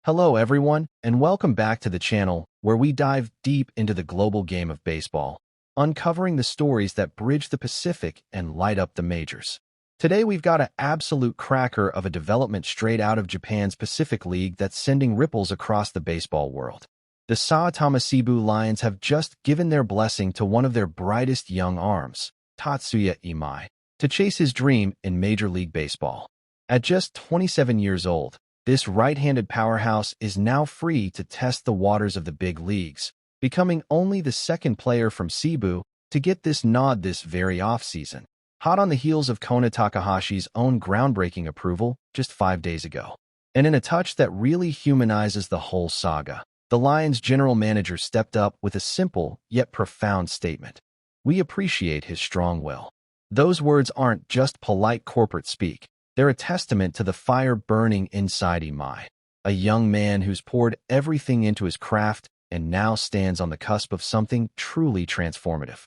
Hello everyone, and welcome back to the channel where we dive deep into the global game of baseball, uncovering the stories that bridge the Pacific and light up the majors. Today we've got an absolute cracker of a development straight out of Japan's Pacific League that's sending ripples across the baseball world. The Saitama Seibu Lions have just given their blessing to one of their brightest young arms, Tatsuya Imai, to chase his dream in Major League Baseball. At just 27 years old, this right-handed powerhouse is now free to test the waters of the big leagues, becoming only the second player from Cebu to get this nod this very offseason, hot on the heels of Kona Takahashi's own groundbreaking approval just 5 days ago. And in a touch that really humanizes the whole saga, the Lions' general manager stepped up with a simple yet profound statement. "We appreciate his strong will." Those words aren't just polite corporate speak. They're a testament to the fire burning inside Imai, a young man who's poured everything into his craft and now stands on the cusp of something truly transformative.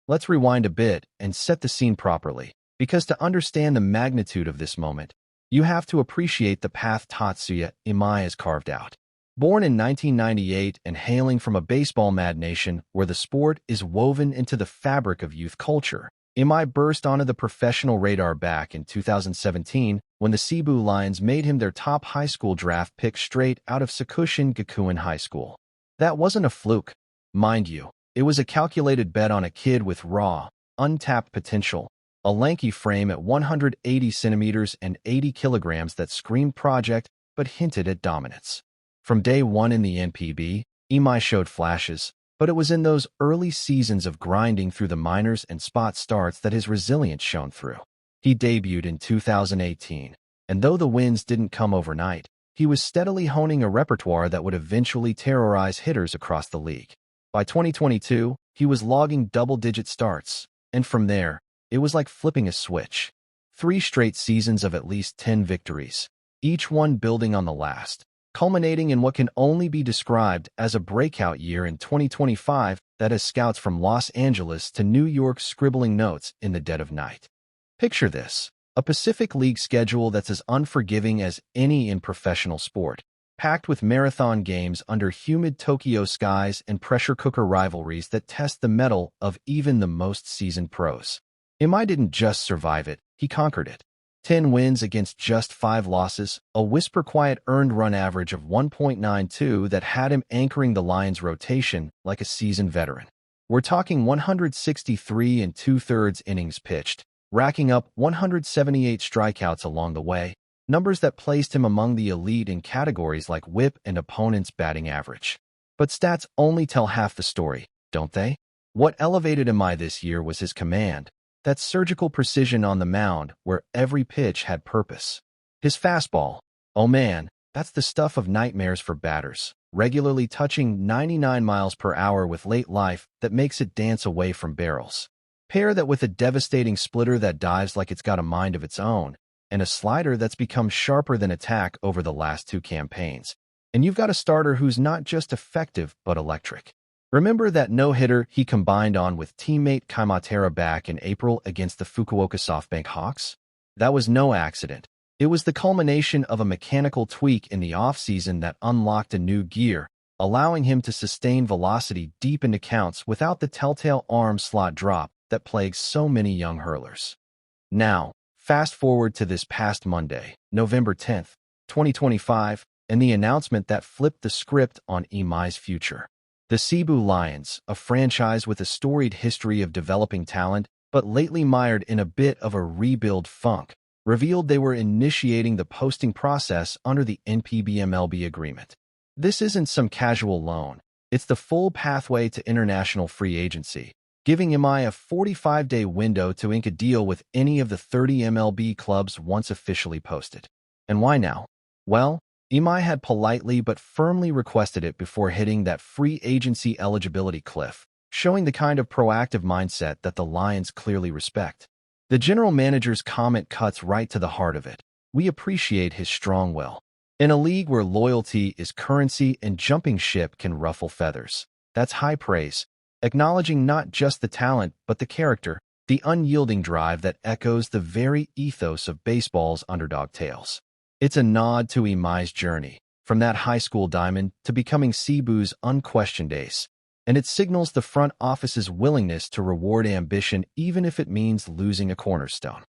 Let's rewind a bit and set the scene properly, because to understand the magnitude of this moment, you have to appreciate the path Tatsuya Imai has carved out. Born in 1998 and hailing from a baseball-mad nation where the sport is woven into the fabric of youth culture, Imai burst onto the professional radar back in 2017 when the Cebu Lions made him their top high school draft pick straight out of Sakushin Gakuen High School. That wasn't a fluke, mind you. It was a calculated bet on a kid with raw, untapped potential, a lanky frame at 180 centimeters and 80 kilograms that screamed project but hinted at dominance. From day one in the NPB, Imai showed flashes, but it was in those early seasons of grinding through the minors and spot starts that his resilience shone through. He debuted in 2018, and though the wins didn't come overnight, he was steadily honing a repertoire that would eventually terrorize hitters across the league. By 2022, he was logging double-digit starts, and from there, it was like flipping a switch. 3 straight seasons of at least 10 victories, each one building on the last, culminating in what can only be described as a breakout year in 2025 that has scouts from Los Angeles to New York scribbling notes in the dead of night. Picture this, a Pacific League schedule that's as unforgiving as any in professional sport, packed with marathon games under humid Tokyo skies and pressure cooker rivalries that test the mettle of even the most seasoned pros. Imai didn't just survive it, he conquered it. 10 wins against just 5 losses, a whisper-quiet earned run average of 1.92 that had him anchoring the Lions' rotation like a seasoned veteran. We're talking 163 and 2/3 innings pitched, racking up 178 strikeouts along the way, numbers that placed him among the elite in categories like whip and opponent's batting average. But stats only tell half the story, don't they? What elevated Imai this year was his command, that surgical precision on the mound where every pitch had purpose. His fastball, oh man, that's the stuff of nightmares for batters, regularly touching 99 miles per hour with late life that makes it dance away from barrels. Pair that with a devastating splitter that dives like it's got a mind of its own, and a slider that's become sharper than attack over the last 2 campaigns. And you've got a starter who's not just effective but electric. Remember that no-hitter he combined on with teammate Kaimatera back in April against the Fukuoka SoftBank Hawks? That was no accident. It was the culmination of a mechanical tweak in the offseason that unlocked a new gear, allowing him to sustain velocity deep into counts without the telltale arm slot drop that plagues so many young hurlers. Now, fast forward to this past Monday, November 10th, 2025, and the announcement that flipped the script on Imai's future. The Cebu Lions, a franchise with a storied history of developing talent, but lately mired in a bit of a rebuild funk, revealed they were initiating the posting process under the NPB-MLB agreement. This isn't some casual loan. It's the full pathway to international free agency, giving Imai a 45-day window to ink a deal with any of the 30 MLB clubs once officially posted. And why now? Well, Imai had politely but firmly requested it before hitting that free agency eligibility cliff, showing the kind of proactive mindset that the Lions clearly respect. The general manager's comment cuts right to the heart of it. "We appreciate his strong will." In a league where loyalty is currency and jumping ship can ruffle feathers, that's high praise, acknowledging not just the talent but the character, the unyielding drive that echoes the very ethos of baseball's underdog tales. It's a nod to Imai's journey, from that high school diamond to becoming Cebu's unquestioned ace, and it signals the front office's willingness to reward ambition even if it means losing a cornerstone.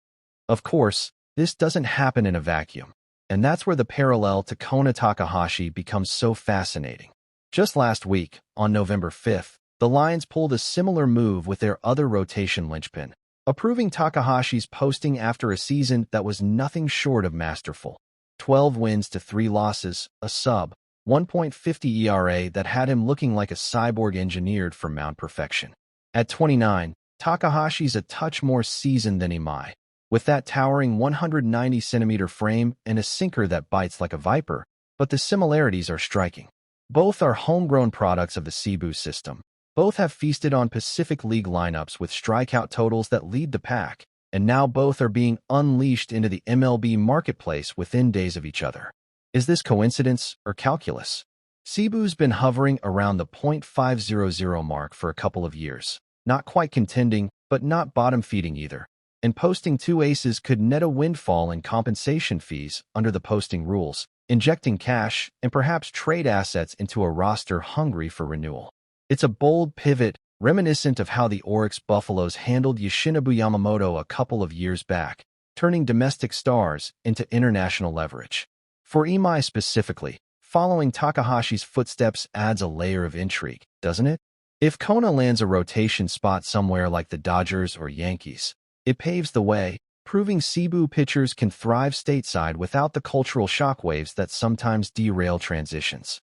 Of course, this doesn't happen in a vacuum, and that's where the parallel to Kona Takahashi becomes so fascinating. Just last week, on November 5th, the Lions pulled a similar move with their other rotation linchpin, approving Takahashi's posting after a season that was nothing short of masterful. 12 wins to 3 losses, a sub 1.50 ERA that had him looking like a cyborg engineered for mound perfection. At 29, Takahashi's a touch more seasoned than Imai, with that towering 190-centimeter frame and a sinker that bites like a viper, but the similarities are striking. Both are homegrown products of the Cebu system. Both have feasted on Pacific League lineups with strikeout totals that lead the pack, and now both are being unleashed into the MLB marketplace within days of each other. Is this coincidence or calculus? Cebu's been hovering around the .500 mark for a couple of years, not quite contending, but not bottom-feeding either, and posting 2 aces could net a windfall in compensation fees under the posting rules, injecting cash and perhaps trade assets into a roster hungry for renewal. It's a bold pivot, reminiscent of how the Oryx Buffaloes handled Yoshinobu Yamamoto a couple of years back, turning domestic stars into international leverage. For Imai specifically, following Takahashi's footsteps adds a layer of intrigue, doesn't it? If Kona lands a rotation spot somewhere like the Dodgers or Yankees, it paves the way, proving Cebu pitchers can thrive stateside without the cultural shockwaves that sometimes derail transitions.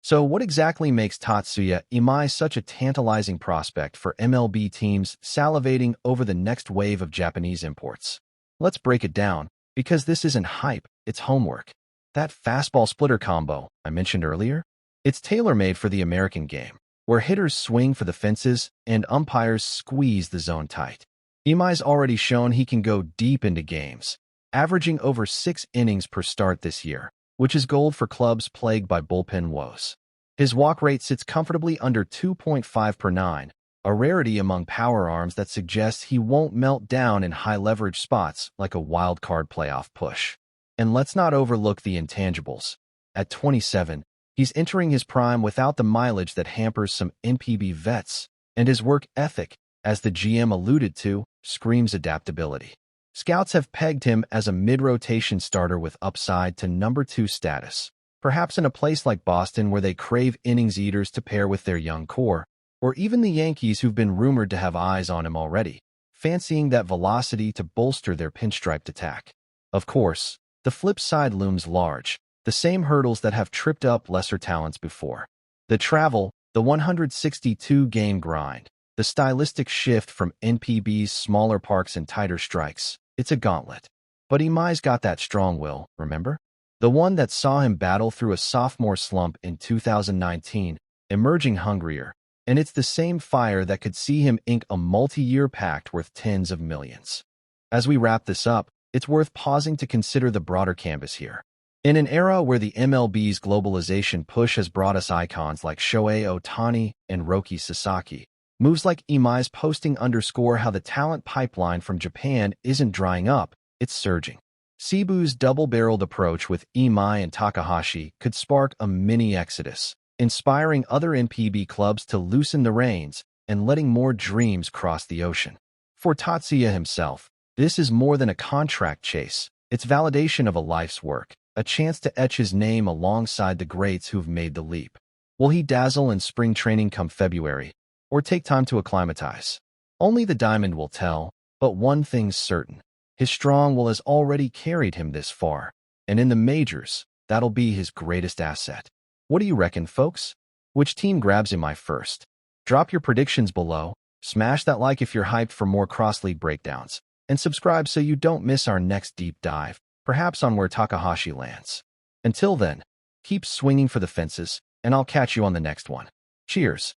So what exactly makes Tatsuya Imai such a tantalizing prospect for MLB teams salivating over the next wave of Japanese imports? Let's break it down, because this isn't hype, it's homework. That fastball splitter combo I mentioned earlier, it's tailor-made for the American game, where hitters swing for the fences and umpires squeeze the zone tight. Imai's already shown he can go deep into games, averaging over 6 innings per start this year, which is gold for clubs plagued by bullpen woes. His walk rate sits comfortably under 2.5 per 9, a rarity among power arms that suggests he won't melt down in high-leverage spots like a wild-card playoff push. And let's not overlook the intangibles. At 27, he's entering his prime without the mileage that hampers some NPB vets, and his work ethic, as the GM alluded to, screams adaptability. Scouts have pegged him as a mid-rotation starter with upside to number 2 status, perhaps in a place like Boston where they crave innings eaters to pair with their young core, or even the Yankees who've been rumored to have eyes on him already, fancying that velocity to bolster their pinstriped attack. Of course, the flip side looms large, the same hurdles that have tripped up lesser talents before. The travel, the 162-game grind, the stylistic shift from NPB's smaller parks and tighter strikes. It's a gauntlet. But Imai's got that strong will, remember? The one that saw him battle through a sophomore slump in 2019, emerging hungrier, and it's the same fire that could see him ink a multi-year pact worth tens of millions. As we wrap this up, it's worth pausing to consider the broader canvas here. In an era where the MLB's globalization push has brought us icons like Shohei Ohtani and Roki Sasaki, moves like Imai's posting underscore how the talent pipeline from Japan isn't drying up, it's surging. Cebu's double-barreled approach with Imai and Takahashi could spark a mini-exodus, inspiring other NPB clubs to loosen the reins and letting more dreams cross the ocean. For Tatsuya himself, this is more than a contract chase. It's validation of a life's work, a chance to etch his name alongside the greats who've made the leap. Will he dazzle in spring training come February, or take time to acclimatize? Only the diamond will tell, but one thing's certain. His strong will has already carried him this far, and in the majors, that'll be his greatest asset. What do you reckon, folks? Which team grabs Imai first? Drop your predictions below, smash that like if you're hyped for more cross-league breakdowns, and subscribe so you don't miss our next deep dive, perhaps on where Takahashi lands. Until then, keep swinging for the fences, and I'll catch you on the next one. Cheers!